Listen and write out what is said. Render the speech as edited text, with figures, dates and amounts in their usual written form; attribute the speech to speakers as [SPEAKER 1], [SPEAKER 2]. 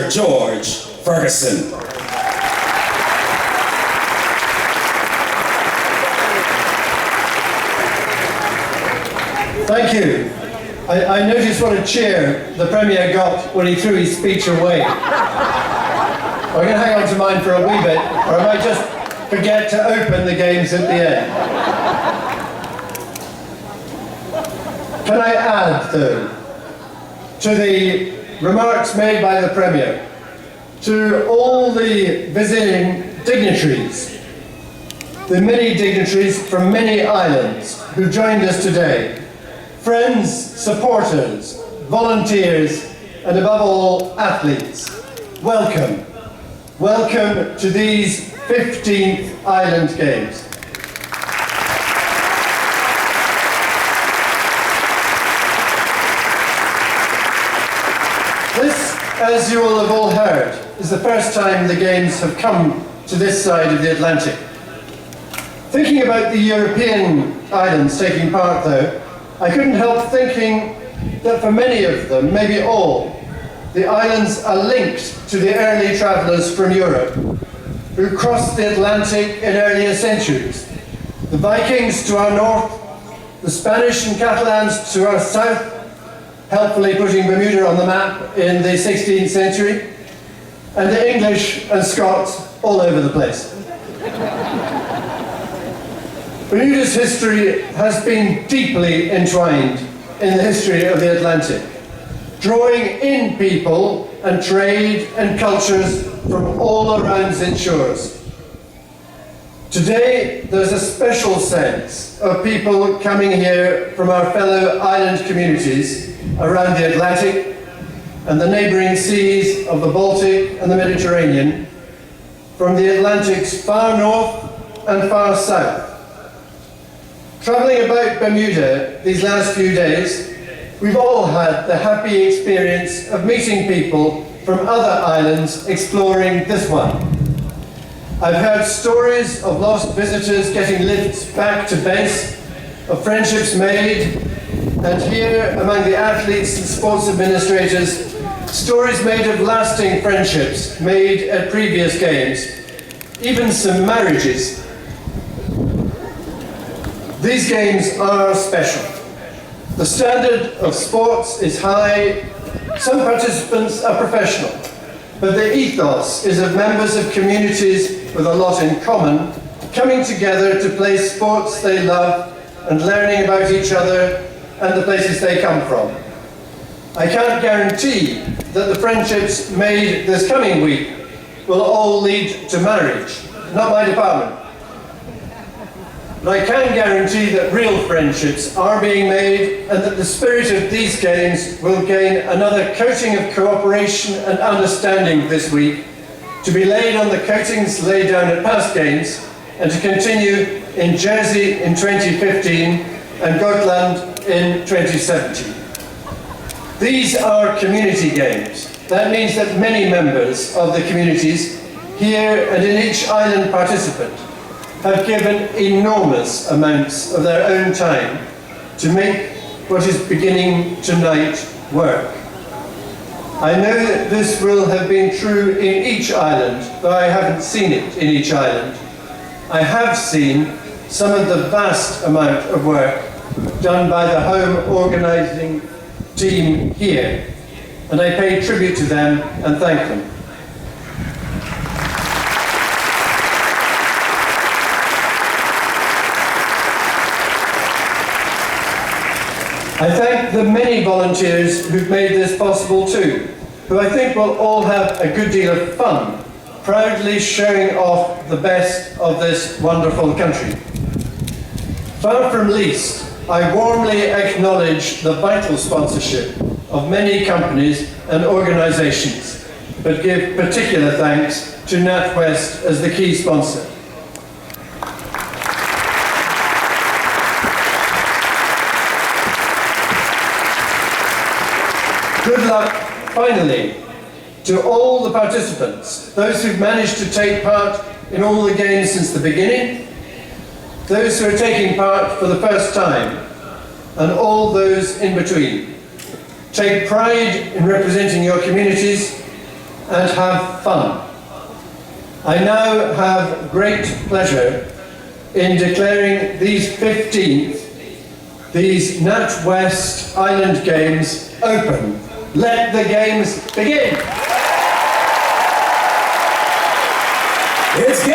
[SPEAKER 1] Sir George Fergusson.
[SPEAKER 2] Thank you. I noticed what a cheer the Premier got when he threw his speech away. I'm going to hang on to mine for a wee bit, or I might just forget to open the games at the end. Can I add, though, to the remarks made by the Premier, to all the visiting dignitaries, the many dignitaries from many islands who joined us today, friends, supporters, volunteers, and above all, athletes, welcome. Welcome to these 15th Island Games. This, as you will have all heard, is the first time the Games have come to this side of the Atlantic. Thinking about the European islands taking part, though, I couldn't help thinking that for many of them, maybe all, the islands are linked to the early travellers from Europe who crossed the Atlantic in earlier centuries. The Vikings to our north, the Spanish and Catalans to our south, helpfully putting Bermuda on the map in the 16th century, and the English and Scots all over the place. Bermuda's history has been deeply entwined in the history of the Atlantic, drawing in people and trade and cultures from all around its shores. Today, there's a special sense of people coming here from our fellow island communities around the Atlantic and the neighbouring seas of the Baltic and the Mediterranean, from the Atlantic's far north and far south. Travelling about Bermuda these last few days, we've all had the happy experience of meeting people from other islands exploring this one. I've heard stories of lost visitors getting lifts back to base, of friendships made, and here among the athletes and sports administrators, stories made of lasting friendships made at previous games, even some marriages. These games are special. The standard of sports is high. Some participants are professional, but the ethos is of members of communities with a lot in common, coming together to play sports they love and learning about each other and the places they come from. I can't guarantee that the friendships made this coming week will all lead to marriage. Not my department. But I can guarantee that real friendships are being made and that the spirit of these games will gain another coating of cooperation and understanding this week, to be laid on the coatings laid down at past games and to continue in Jersey in 2015 and Gotland in 2017. These are community games. That means that many members of the communities here and in each island participant have given enormous amounts of their own time to make what is beginning tonight work. I know that this will have been true in each island, though I haven't seen it in each island. I have seen some of the vast amount of work done by the home organising team here, and I pay tribute to them and thank them. I thank the many volunteers who've made this possible too, who I think will all have a good deal of fun, proudly showing off the best of this wonderful country. Far from least, I warmly acknowledge the vital sponsorship of many companies and organisations, but give particular thanks to NatWest as the key sponsor. Good luck, finally, to all the participants, those who've managed to take part in all the games since the beginning, those who are taking part for the first time, and all those in between. Take pride in representing your communities, and have fun. I now have great pleasure in declaring these 15th, these NatWest Island Games open. Let the games begin.
[SPEAKER 1] It's